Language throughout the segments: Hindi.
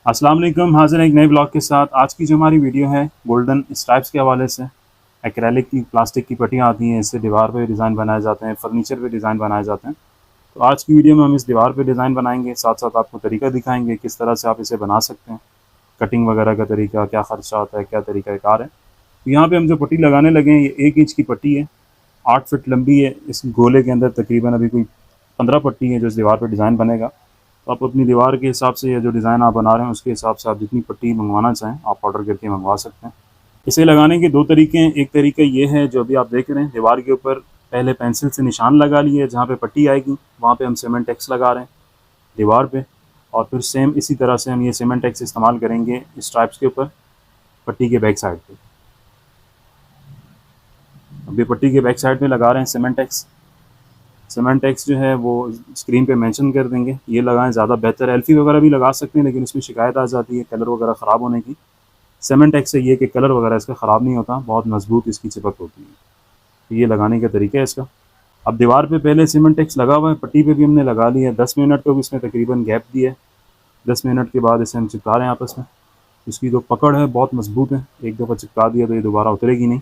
अस्सलाम वालेकुम, हाज़िर हैं एक नए ब्लॉग के साथ। आज की जो हमारी वीडियो है गोल्डन स्ट्राइप्स के हवाले से। एक्रेलिक की प्लास्टिक की पट्टियाँ आती हैं, इससे दीवार पे डिज़ाइन बनाए जाते हैं, फर्नीचर पे डिज़ाइन बनाए जाते हैं। तो आज की वीडियो में हम इस दीवार पे डिज़ाइन बनाएंगे, साथ साथ आपको तरीका दिखाएंगे किस तरह से आप इसे बना सकते हैं, कटिंग वगैरह का तरीका, क्या ख़र्चा आता है, क्या तरीक़ाकार है। तो यहाँ पे हम जो पट्टी लगाने लगे हैं ये 1 इंच की पट्टी है, 8 फीट लंबी है। इस गोले के अंदर तकरीबन अभी कोई 15 पट्टी है जो इस दीवार पर डिज़ाइन बनेगा। तो आप अपनी दीवार के हिसाब से या जो डिज़ाइन आप बना रहे हैं उसके हिसाब से आप जितनी पट्टी मंगवाना चाहें आप ऑर्डर करके मंगवा सकते हैं। इसे लगाने के 2 तरीके हैं। एक तरीका ये है जो अभी आप देख रहे हैं, दीवार के ऊपर पहले पेंसिल से निशान लगा लिए, जहाँ पे पट्टी आएगी वहाँ पे हम सीमेंट एक्स लगा रहे हैं दीवार पे, और फिर सेम इसी तरह से हम ये सीमेंट एक्स इस्तेमाल करेंगे स्ट्राइप्स के ऊपर पट्टी के बैक साइड पे। अभी पट्टी के बैक साइड पे लगा रहे हैं सीमेंट एक्स। सीमेंट एक्स जो है वो स्क्रीन पे मेंशन कर देंगे, ये लगाएं ज़्यादा बेहतर है। एल्फी वगैरह भी लगा सकते हैं लेकिन इसमें शिकायत आ जाती है कलर वगैरह ख़राब होने की। सीमेंट एक्स से ये कि कलर वगैरह इसका ख़राब नहीं होता, बहुत मजबूत इसकी चिपक होती है। तो ये लगाने का तरीका है इसका। अब दीवार पे पहले सीमेंट एक्स लगा हुआ है, पट्टी पे भी हमने लगा लिया है। 10 मिनट को भी इसमें तकरीबन गैप दिया है। 10 मिनट के बाद इसे हम चिपका रहे हैं आपस में। इसकी जो पकड़ है बहुत मजबूत है, एक दफ़ा चिपका दिया तो ये दोबारा उतरेगी नहीं।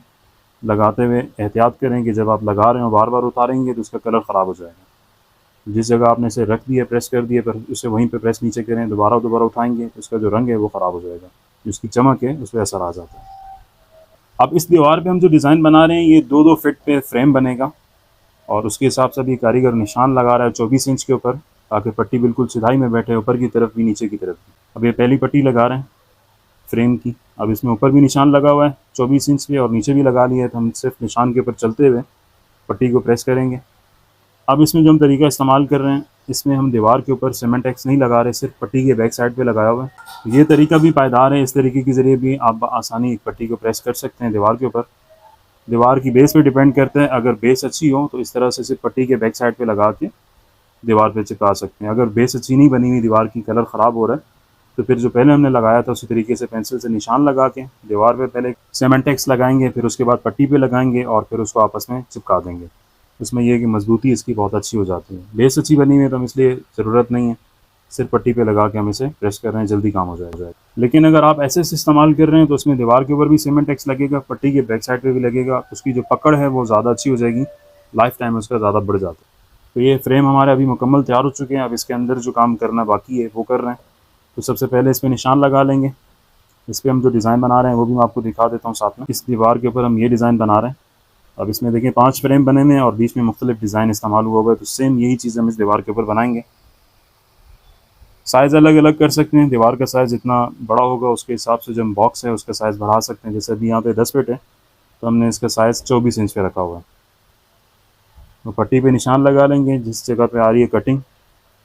लगाते हुए एहतियात करें कि जब आप लगा रहे हो बार बार उतारेंगे तो उसका कलर ख़राब हो जाएगा। जिस जगह आपने इसे रख दिया, प्रेस कर दिया, पर उसे वहीं पे प्रेस नीचे करें, दोबारा दोबारा उठाएंगे तो उसका जो रंग है वो ख़राब हो जाएगा, जिसकी चमक है उस पर असर आ जाता है। अब इस दीवार पे हम जो डिज़ाइन बना रहे हैं ये 2-2 फीट पे फ्रेम बनेगा, और उसके हिसाब से भी कारीगर निशान लगा रहा है 24 इंच के ऊपर, ताकि पट्टी बिल्कुल सिधाई में बैठे, ऊपर की तरफ भी नीचे की तरफ भी। अब ये पहली पट्टी लगा रहे हैं फ्रेम की। अब इसमें ऊपर भी निशान लगा हुआ है 24 इंच पे और नीचे भी लगा लिया है, तो हम सिर्फ निशान के ऊपर चलते हुए पट्टी को प्रेस करेंगे। अब इसमें जो हम तरीका इस्तेमाल कर रहे हैं, इसमें हम दीवार के ऊपर सीमेंट एक्स नहीं लगा रहे, सिर्फ पट्टी के बैक साइड पे लगाया हुआ है। ये तरीका भी पायदार है, इस तरीके के ज़रिए भी आप आसानी एक पट्टी को प्रेस कर सकते हैं दीवार के ऊपर। दीवार की बेस पे डिपेंड करता है, अगर बेस अच्छी हो तो इस तरह से सिर्फ पट्टी के बैक साइड पे लगा के दीवार पे चिपका सकते हैं। अगर बेस अच्छी नहीं बनी हुई, दीवार की कलर ख़राब हो रहा है, तो फिर जो पहले हमने लगाया था उसी तरीके से पेंसिल से निशान लगा के दीवार पे पहले सीमेंट एक्स लगाएंगे, फिर उसके बाद पट्टी पे लगाएंगे और फिर उसको आपस में चिपका देंगे। इसमें यह है कि मजबूती इसकी बहुत अच्छी हो जाती है। बेस अच्छी बनी हुई है तो हम इसलिए ज़रूरत नहीं है, सिर्फ पट्टी पे लगा के हम इसे प्रेस कर रहे हैं, जल्दी काम हो जाएगा। लेकिन अगर आप ऐसे इस्तेमाल कर रहे हैं तो उसमें दीवार के ऊपर भी सीमेंट एक्स लगेगा, पट्टी के बैक साइड पे भी लगेगा, उसकी जो पकड़ है वो ज़्यादा अच्छी हो जाएगी, लाइफ टाइम उसका ज़्यादा बढ़ जाता है। तो ये फ्रेम हमारे अभी मुकम्मल तैयार हो चुके हैं। अब इसके अंदर जो काम करना बाकी है वो कर रहे हैं। तो सबसे पहले इस पर निशान लगा लेंगे। इस पर हम जो डिज़ाइन बना रहे हैं वो भी मैं आपको दिखा देता हूँ साथ में। इस दीवार के ऊपर हम ये डिज़ाइन बना रहे हैं। अब इसमें देखें 5 फ्रेम बने हुए हैं और बीच में मुख्तलिफ डिज़ाइन इस्तेमाल हुआ हुआ है, तो सेम यही चीज़ हम इस दीवार के ऊपर बनाएंगे। साइज़ अलग अलग कर सकते हैं, दीवार का साइज़ जितना बड़ा होगा उसके हिसाब से जो बॉक्स है उसका साइज़ बढ़ा सकते हैं। जैसे अभी यहाँ पे 10 फीट है तो हमने इसका साइज़ 24 इंच पे रखा हुआ है। तो पट्टी पे निशान लगा लेंगे, जिस जगह पे आ रही है कटिंग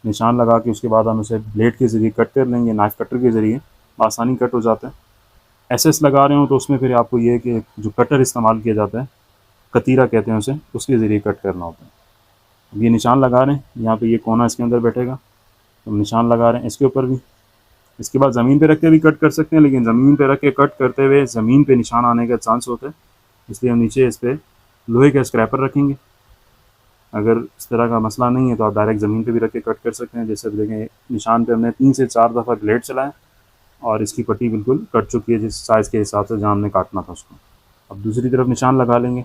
निशान लगा के उसके बाद हम उसे ब्लेड के ज़रिए कट कर लेंगे, नाइफ़ कटर के ज़रिए आसानी कट हो जाता है। एसएस लगा रहे हो तो उसमें फिर आपको ये है कि जो कटर इस्तेमाल किया जाता है, कतीरा कहते हैं उसे, उसके ज़रिए कट करना होता है। अब ये निशान लगा रहे हैं, यहाँ पे ये कोना इसके अंदर बैठेगा, तो निशान लगा रहे हैं इसके ऊपर भी। इसके बाद ज़मीन पे रख के भी कट कर सकते हैं, लेकिन ज़मीन पे रख के कट करते हुए ज़मीन पे निशान आने का चांस होता है, इसलिए हम नीचे इस पर लोहे का स्क्रैपर रखेंगे। अगर इस तरह का मसला नहीं है तो आप डायरेक्ट ज़मीन पे भी रख के कट कर सकते हैं। जैसे देखें निशान पे हमने 3 से 4 दफ़ा ब्लेड चलाया और इसकी पट्टी बिल्कुल कट चुकी है, जिस साइज़ के हिसाब से जहाँ हमने काटना था उसको। अब दूसरी तरफ निशान लगा लेंगे।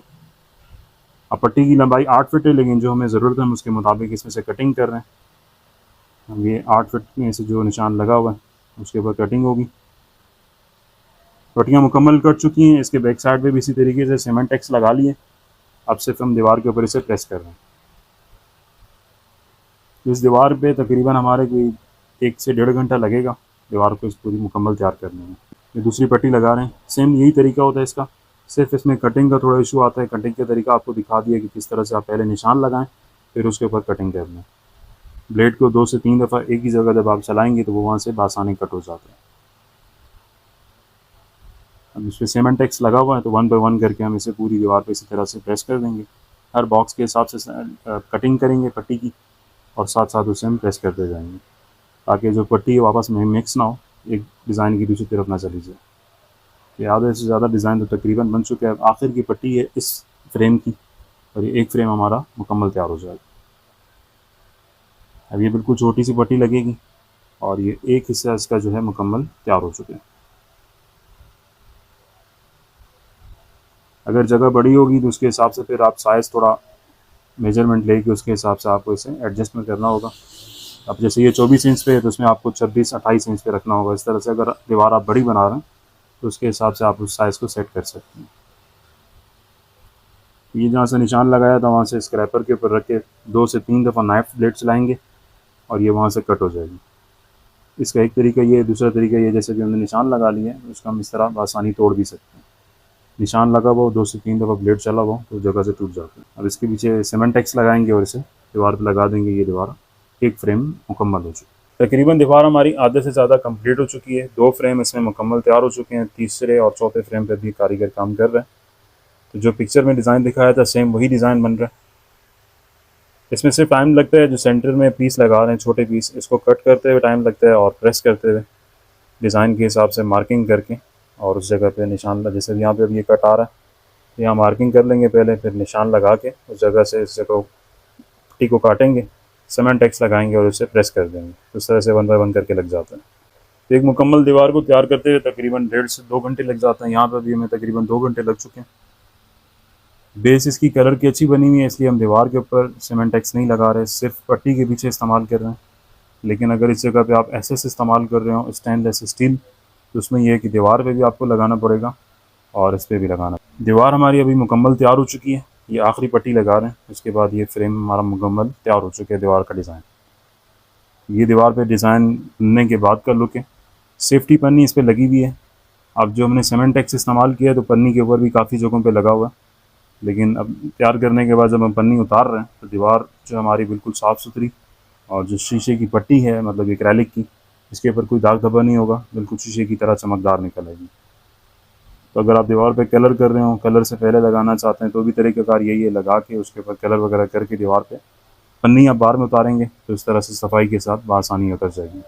अब पट्टी की लंबाई 8 फीट है, लेकिन जो हमें ज़रूरत है हम उसके मुताबिक इसमें से कटिंग कर रहे हैं। हम ये 8 फीट में से जो निशान लगा हुआ है उसके ऊपर कटिंग होगी। पट्टियाँ मुकम्मल कट चुकी हैं। इसके बैक साइड पे भी इसी तरीके से सीमेंट एक्स लगा लिए। अब सिर्फ हम दीवार के ऊपर इसे प्रेस कर रहे हैं। इस दीवार पे तकरीबन हमारे कोई 1 से 1.5 घंटा लगेगा दीवार को इस पूरी मुकम्मल तैयार करने में। ये दूसरी पट्टी लगा रहे हैं, सेम यही तरीका होता है इसका, सिर्फ इसमें कटिंग का थोड़ा इशू आता है। कटिंग का तरीका आपको दिखा दिया कि किस तरह से आप पहले निशान लगाएं फिर उसके ऊपर कटिंग करना है। ब्लेड को 2 से 3 दफ़ा एक ही जगह जब आप चलाएंगे तो वो वहाँ से बासानी कट हो जाता है। अब इस पर सीमेंट एक्स लगा हुआ है तो 1 बाय 1 करके हम इसे पूरी दीवार पे इसी तरह से प्रेस कर देंगे। हर बॉक्स के हिसाब से कटिंग करेंगे पट्टी की और साथ साथ उसे हम प्रेस करते जाएंगे, ताकि जो पट्टी है वापस में मिक्स ना हो, एक डिज़ाइन की दूसरी तरफ ना चली जाए। ये आधे से ज़्यादा डिज़ाइन तो तकरीबन बन चुके हैं। अब आखिर की पट्टी है इस फ्रेम की, और ये एक फ्रेम हमारा मुकम्मल तैयार हो जाएगा। अब ये बिल्कुल छोटी सी पट्टी लगेगी और ये एक हिस्सा इसका जो है मुकम्मल तैयार हो चुके हैं। अगर जगह बड़ी होगी तो उसके हिसाब से फिर आप साइज़ थोड़ा मेजरमेंट लेके उसके हिसाब से आपको इसे एडजस्टमेंट करना होगा। अब जैसे ये 24 इंच पे है तो उसमें आपको 26-28 इंच पे रखना होगा। इस तरह से अगर दीवार आप बड़ी बना रहे हैं तो उसके हिसाब से आप उस साइज़ को सेट कर सकते हैं। ये जहाँ से निशान लगाया था वहाँ से स्क्रैपर के ऊपर रख के 2 से 3 दफ़ा नाइफ ब्लेड चलाएंगे और ये वहाँ से कट हो जाएगी। इसका एक तरीका ये है, दूसरा तरीका ये, जैसे कि हमने निशान लगा लिया है उसका हम इस तरह आसानी तोड़ भी सकते हैं। निशान लगा हुआ 2 से 3 दफ़ा ब्लेड चला हुआ तो जगह से टूट जाता है। अब इसके पीछे सीमेंटेक्स लगाएंगे और इसे दीवार पर लगा देंगे। ये दीवार एक फ्रेम मुकम्मल हो चुकी है। तकरीबन दीवार हमारी आधे से ज़्यादा कंप्लीट हो चुकी है। 2 फ्रेम इसमें मुकम्मल तैयार हो चुके हैं। तीसरे और चौथे फ्रेम पर भी कारीगर काम कर रहे हैं। तो जो पिक्चर में डिज़ाइन दिखाया था सेम वही डिज़ाइन बन रहा है। इसमें सिर्फ टाइम लगता है, जो सेंटर में पीस लगा रहे हैं छोटे पीस, इसको कट करते हुए टाइम लगता है और प्रेस करते हुए डिज़ाइन के हिसाब से मार्किंग करके और उस जगह पे निशान जैसे यहाँ पे अब ये कट आ रहा है तो यहाँ मार्किंग कर लेंगे पहले, फिर निशान लगा के उस जगह से इस जगह पट्टी को काटेंगे, सीमेंटेक्स लगाएंगे और उसे प्रेस कर देंगे। तो इस तरह से 1 बाय 1 करके लग जाता है। तो एक मुकम्मल दीवार को तैयार करते हुए तकरीबन 1.5 से 2 घंटे लग जाते हैं। यहाँ पर भी हमें तकरीबन 2 घंटे लग चुके हैं। बेस इसकी कलर की अच्छी बनी हुई है इसलिए हम दीवार के ऊपर सीमेंटेक्स नहीं लगा रहे, सिर्फ पट्टी के पीछे इस्तेमाल कर रहे हैं। लेकिन अगर इस जगह पे आप एसएस इस्तेमाल कर रहे हो, स्टेनलेस स्टील, तो उसमें यह है कि दीवार पे भी आपको लगाना पड़ेगा और इस पर भी लगाना। दीवार हमारी अभी मुकम्मल तैयार हो चुकी है। ये आखिरी पट्टी लगा रहे हैं, उसके बाद ये फ्रेम हमारा मुकम्मल तैयार हो चुका है। दीवार का डिज़ाइन, ये दीवार पे डिज़ाइन बनने के बाद का लुक है। सेफ्टी पन्नी इस पर लगी हुई है। अब जो हमने सीमेंटेक्स इस्तेमाल किया तो पन्नी के ऊपर भी काफ़ी जगहों पे लगा हुआ है, लेकिन अब तैयार करने के बाद जब हम पन्नी उतार रहे हैं तो दीवार जो हमारी बिल्कुल साफ़ सुथरी, और जो शीशे की पट्टी है मतलब एक्रेलिक की, इसके ऊपर कोई दाग धब्बा नहीं होगा, बिल्कुल शीशे की तरह चमकदार निकल आएगी। तो अगर आप दीवार पे कलर कर रहे हो, कलर से पहले लगाना चाहते हैं तो भी तरीक़ाकार यही है, लगा के उसके ऊपर कलर वगैरह करके दीवार पे पन्नी आप बाहर में उतारेंगे तो इस तरह से सफाई के साथ बआसानी उतर जाएगी।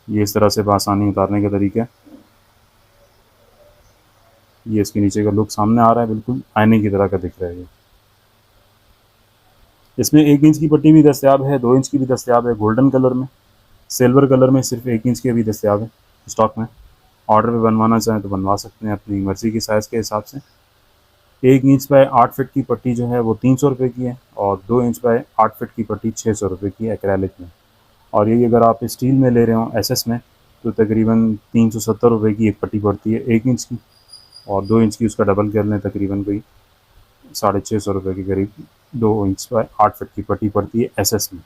ये इस तरह से बआसानी उतारने का तरीका है। ये इसके नीचे का लुक सामने आ रहा है, बिल्कुल आईने की तरह का दिख रहा है ये। इसमें 1 इंच की पट्टी भी दस्तयाब है, 2 इंच की भी दस्तयाब है, गोल्डन कलर में, सिल्वर कलर में सिर्फ 1 इंच की भी दस्तयाब है स्टॉक में। ऑर्डर पे बनवाना चाहें तो बनवा सकते हैं अपनी मर्ज़ी की साइज़ के हिसाब से। 1 इंच बाय 8 फिट की पट्टी जो है वो 300 रुपये की है और 2 इंच बाय 8 फिट की पट्टी 600 रुपये की है एक्रेलिक में। और यही अगर आप स्टील में ले रहे हो एसएस में तो तकरीबन 370 रुपये की एक पट्टी पड़ती है 1 इंच की, और 2 इंच की उसका डबल कर लें तकरीबन कोई 650 रुपये के करीब 2 इंच बाय 8 फिट की पट्टी पड़ती है एसएस में।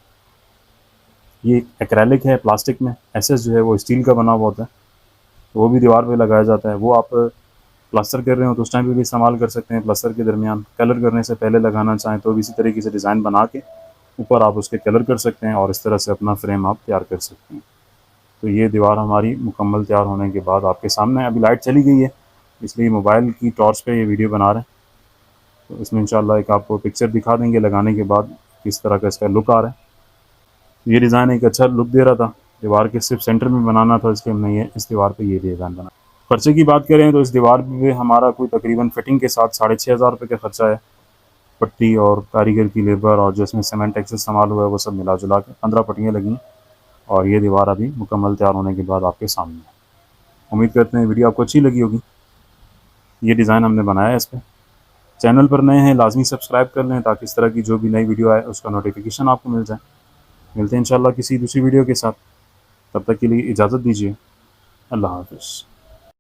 ये एक्रेलिक है प्लास्टिक में, एसएस जो है वो स्टील का बना हुआ होता है, तो वो भी दीवार पे लगाया जाता है। वो आप प्लास्टर कर रहे हो तो उस टाइम पे भी इस्तेमाल कर सकते हैं, प्लास्टर के दरमियान कलर करने से पहले लगाना चाहें तो भी इसी तरीके से डिज़ाइन बना के ऊपर आप उसके कलर कर सकते हैं और इस तरह से अपना फ्रेम आप तैयार कर सकते हैं। तो ये दीवार हमारी मुकम्मल तैयार होने के बाद आपके सामने, अभी लाइट चली गई है इसलिए मोबाइल की टॉर्च पे ये वीडियो बना रहे हैं। तो इसमें इंशाल्लाह एक आपको पिक्चर दिखा देंगे लगाने के बाद किस तरह का इसका लुक आ रहा है। ये डिज़ाइन एक अच्छा लुक दे रहा था, दीवार के सिर्फ सेंटर में बनाना था इसलिए हमने ये इस दीवार पे ये डिज़ाइन बना। खर्चे की बात करें तो इस दीवार पे हमारा कोई तकरीबन फिटिंग के साथ 6,500 रुपये का खर्चा है। पट्टी और कारीगर की लेबर और जो इसमें सीमेंटेक्स इस्तेमाल हुआ है वो सब मिला जुला के 15 पट्टियाँ लगी हैं और ये दीवार अभी मुकम्मल तैयार होने के बाद आपके सामने है। उम्मीद करते हैं वीडियो आपको अच्छी लगी होगी। ये डिज़ाइन हमने बनाया है इस पर। चैनल पर नए हैं लाजमी सब्सक्राइब कर लें ताकि इस तरह की जो भी नई वीडियो आए उसका नोटिफिकेशन आपको मिल जाए। मिलते हैं इंशाल्लाह किसी दूसरी वीडियो के साथ, तब तक के लिए इजाज़त दीजिए। अल्लाह हाफ़िज़।